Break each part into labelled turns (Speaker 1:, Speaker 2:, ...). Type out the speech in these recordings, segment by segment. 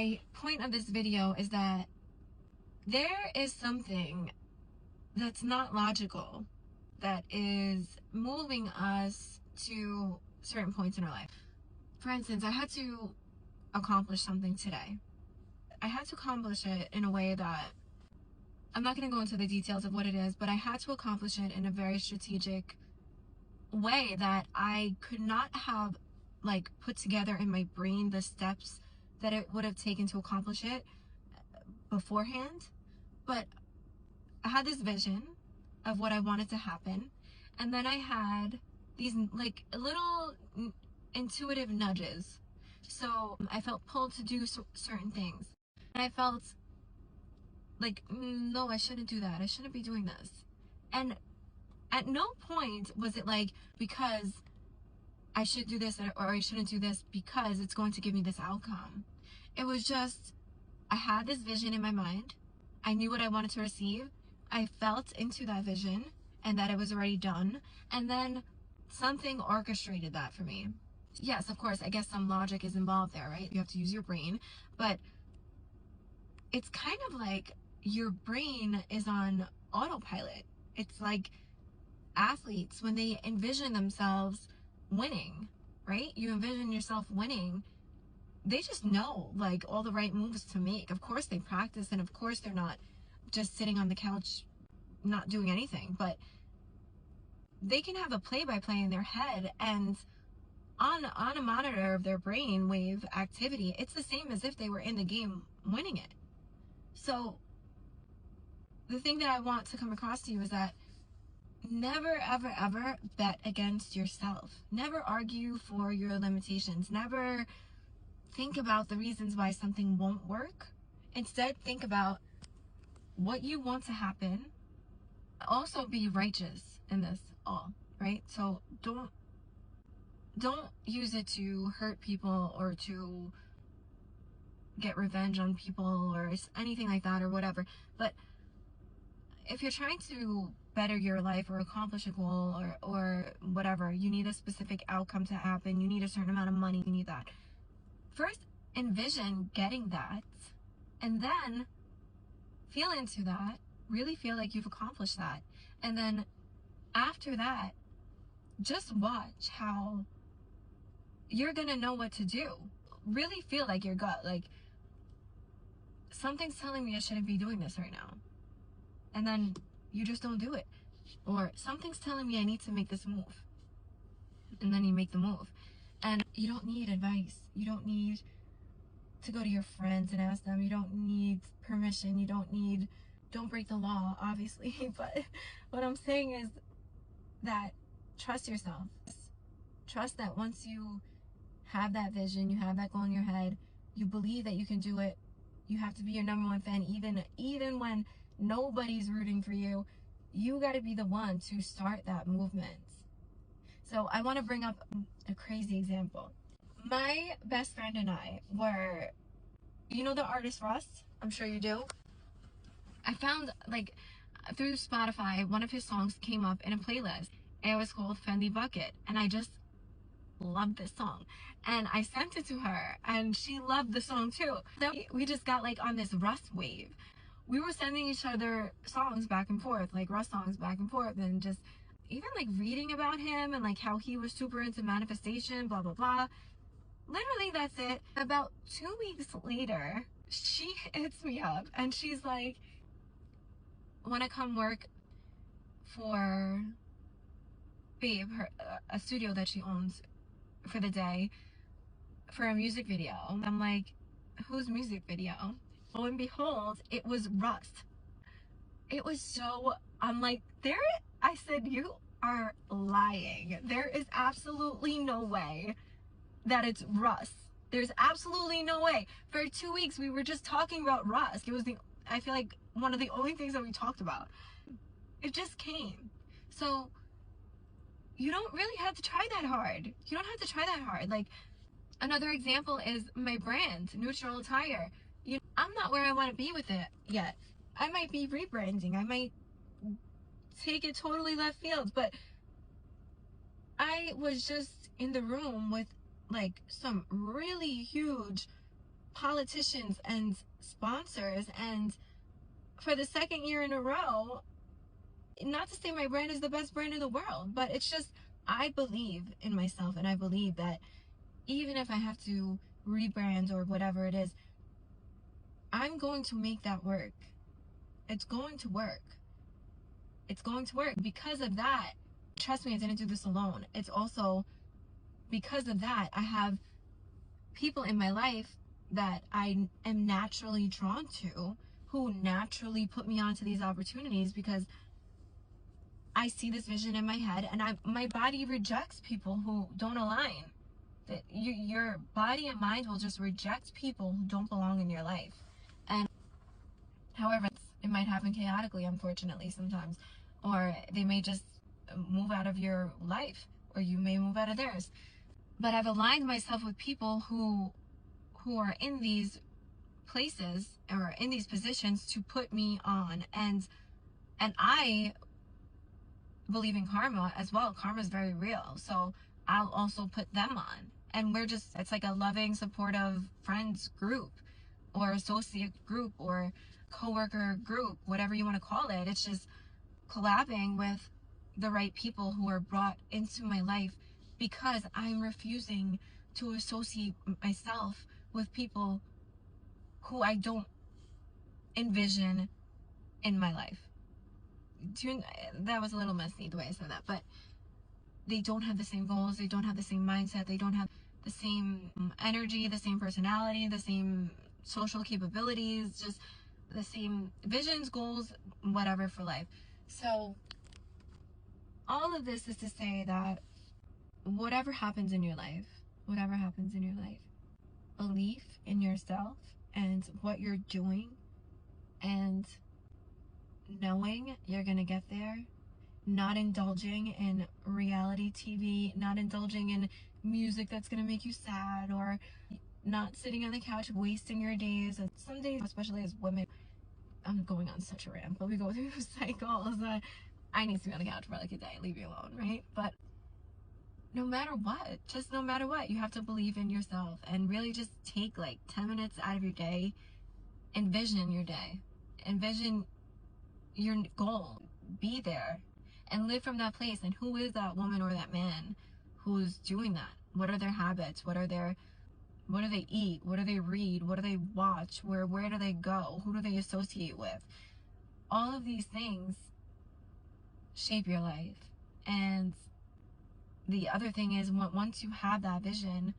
Speaker 1: my point of this video is that there is something that's not logical that is moving us to certain points in our life. For instance, I had to accomplish something today. I had to accomplish it in a way that, I'm not going to go into the details of what it is, but I had to accomplish it in a very strategic way that I could not have put together in my brain the steps that it would have taken to accomplish it beforehand. But I had this vision of what I wanted to happen, and then I had these little intuitive nudges. So I felt pulled to do certain things, and I felt like, no, I shouldn't do that. I shouldn't be doing this. And at no point was it because I should do this or I shouldn't do this because it's going to give me this outcome. It was just, I had this vision in my mind. I knew what I wanted to receive. I felt into that vision and that it was already done. And then something orchestrated that for me. Yes, of course, I guess some logic is involved there, right? You have to use your brain. But it's kind of like your brain is on autopilot. It's like athletes when they envision themselves winning, right? You envision yourself winning. They just know all the right moves to make. Of course they practice, and of course they're not just sitting on the couch not doing anything, but they can have a play-by-play in their head, and on a monitor of their brain wave activity, it's the same as if they were in the game winning it. So the thing that I want to come across to you is that never, ever, ever bet against yourself. Never argue for your limitations. Never think about the reasons why something won't work. Instead, think about what you want to happen. Also be righteous in this all, right? So don't use it to hurt people or to get revenge on people or anything like that or whatever. But if you're trying to better your life or accomplish a goal or whatever, you need a specific outcome to happen, you need a certain amount of money, you need that. First, envision getting that, and then feel into that, really feel like you've accomplished that. And then after that, just watch how you're gonna know what to do. Really feel like your gut, something's telling me I shouldn't be doing this right now. And then you just don't do it. Or something's telling me I need to make this move. And then you make the move. And you don't need advice. You don't need to go to your friends and ask them. You don't need permission. You don't break the law, obviously. But what I'm saying is that trust yourself. Trust that once you have that vision, you have that goal in your head, you believe that you can do it. You have to be your number one fan, even when nobody's rooting for you. You got to be the one to start that movement. So I want to bring up a crazy example. My best friend and I were, you know the artist Russ? I'm sure you do. I found, through Spotify, one of his songs came up in a playlist. It was called Fendi Bucket, and I just loved this song. And I sent it to her, and she loved the song too. So we just got on this Russ wave. We were sending each other songs back and forth, Russ songs back and forth, and just even reading about him and how he was super into manifestation, blah, blah, blah. Literally, that's it. About 2 weeks later, she hits me up and she's like, want to come work for Babe, a studio that she owns, for the day for a music video. I'm like, whose music video? Lo and behold, it was Russ. It was so, I'm like, I said, you are lying. There is absolutely no way that it's Russ. There's absolutely no way. For 2 weeks, we were just talking about Russ. It was I feel like one of the only things that we talked about. It just came. So you don't really have to try that hard. You don't have to try that hard. Another example is my brand, Neutral Attire. I'm not where I want to be with it yet. I might be rebranding. I might take it totally left field, but I was just in the room with some really huge politicians and sponsors, and for the second year in a row, not to say my brand is the best brand in the world, but it's just, I believe in myself, and I believe that even if I have to rebrand or whatever it is, I'm going to make that work. It's going to work. It's going to work. Because of that, trust me, I didn't do this alone. It's also because of that, I have people in my life that I am naturally drawn to, who naturally put me onto these opportunities, because I see this vision in my head, and my body rejects people who don't align. That your body and mind will just reject people who don't belong in your life. And however, it might happen chaotically, unfortunately, sometimes, or they may just move out of your life, or you may move out of theirs. But I've aligned myself with people who are in these places or in these positions to put me on, and I believe in karma as well. Karma is very real, so I'll also put them on, and it's like a loving, supportive friends group or associate group or coworker group, whatever you want to call it. It's just collabing with the right people who are brought into my life, because I'm refusing to associate myself with people who I don't envision in my life. That was a little messy the way I said that, but they don't have the same goals, they don't have the same mindset, they don't have the same energy, the same personality, the same social capabilities, just the same visions, goals, whatever for life. So all of this is to say that whatever happens in your life, belief in yourself and what you're doing, and knowing you're gonna get there, not indulging in reality TV, not indulging in music that's gonna make you sad, or not sitting on the couch wasting your days. And some days, especially as women, I'm going on such a rant, but we go through cycles that I need to be on the couch for like a day, leave me alone, right? But no matter what, you have to believe in yourself, and really just take like 10 minutes out of your day, envision your day, envision your goal, be there, and live from that place. And who is that woman or that man who's doing that? What are their habits? What do they eat? What do they read? What do they watch? Where do they go? Who do they associate with? All of these things shape your life. And the other thing is, once you have that vision,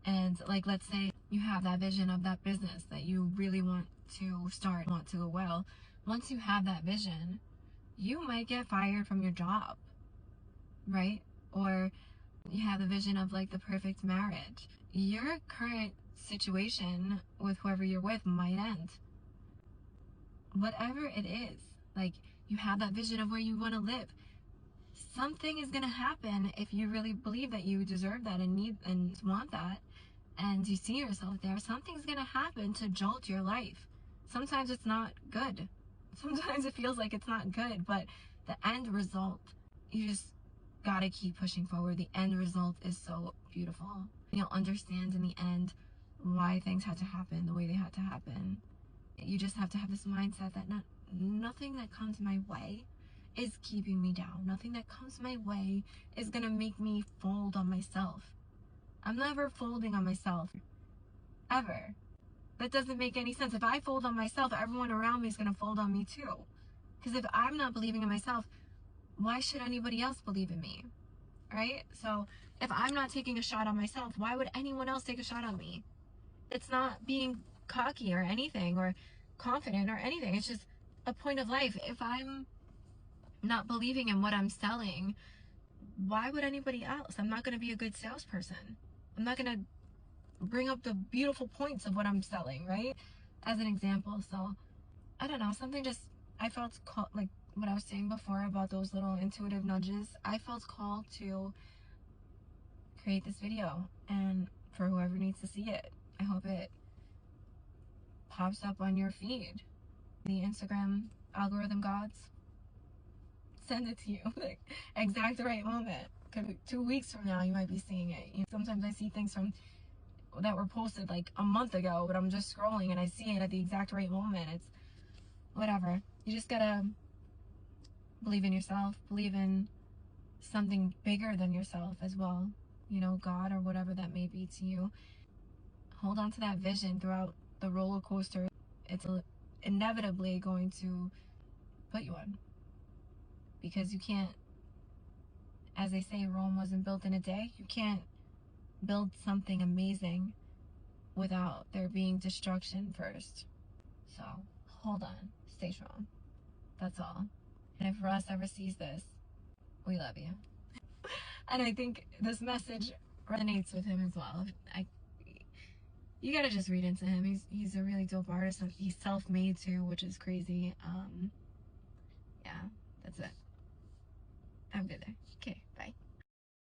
Speaker 1: and like, let's say you have that vision of that business that you really want to start, want to go well, once you have that vision, you might get fired from your job, right? Or you have the vision of like the perfect marriage. Your current situation with whoever you're with might end. Whatever it is, like, you have that vision of where you want to live. Something is going to happen if you really believe that you deserve that and need and want that, and you see yourself there. Something's going to happen to jolt your life. Sometimes it's not good. Sometimes it feels like it's not good, but the end result, you just gotta keep pushing forward. The end result is so beautiful. You'll understand in the end why things had to happen the way they had to happen. You just have to have this mindset that nothing that comes my way is keeping me down. Nothing that comes my way is gonna make me fold on myself. I'm never folding on myself, ever. That doesn't make any sense. If I fold on myself, everyone around me is going to fold on me too. Because if I'm not believing in myself, why should anybody else believe in me? Right? So if I'm not taking a shot on myself, why would anyone else take a shot on me? It's not being cocky or anything, or confident or anything. It's just a point of life. If I'm not believing in what I'm selling, why would anybody else? I'm not going to be a good salesperson. I'm not going to bring up the beautiful points of what I'm selling, right? As an example. So I don't know, something just, I felt called, like what I was saying before about those little intuitive nudges, I felt called to create this video, and for whoever needs to see it, I hope it pops up on your feed. The Instagram algorithm gods send it to you, like exact right moment. 2 weeks from now you might be seeing it. Sometimes I see things from that were posted like a month ago, but I'm just scrolling and I see it at the exact right moment. It's whatever. You just gotta believe in yourself, believe in something bigger than yourself as well, you know, God or whatever that may be to you. Hold on to that vision throughout the roller coaster it's inevitably going to put you on, because you can't, as they say, Rome wasn't built in a day. You can't build something amazing without there being destruction first. So hold on, stay strong, that's all. And if Russ ever sees this, we love you. And I think this message resonates with him as well. You gotta just read into him. He's a really dope artist. He's self-made too, which is crazy. Yeah, that's it. Have a good day.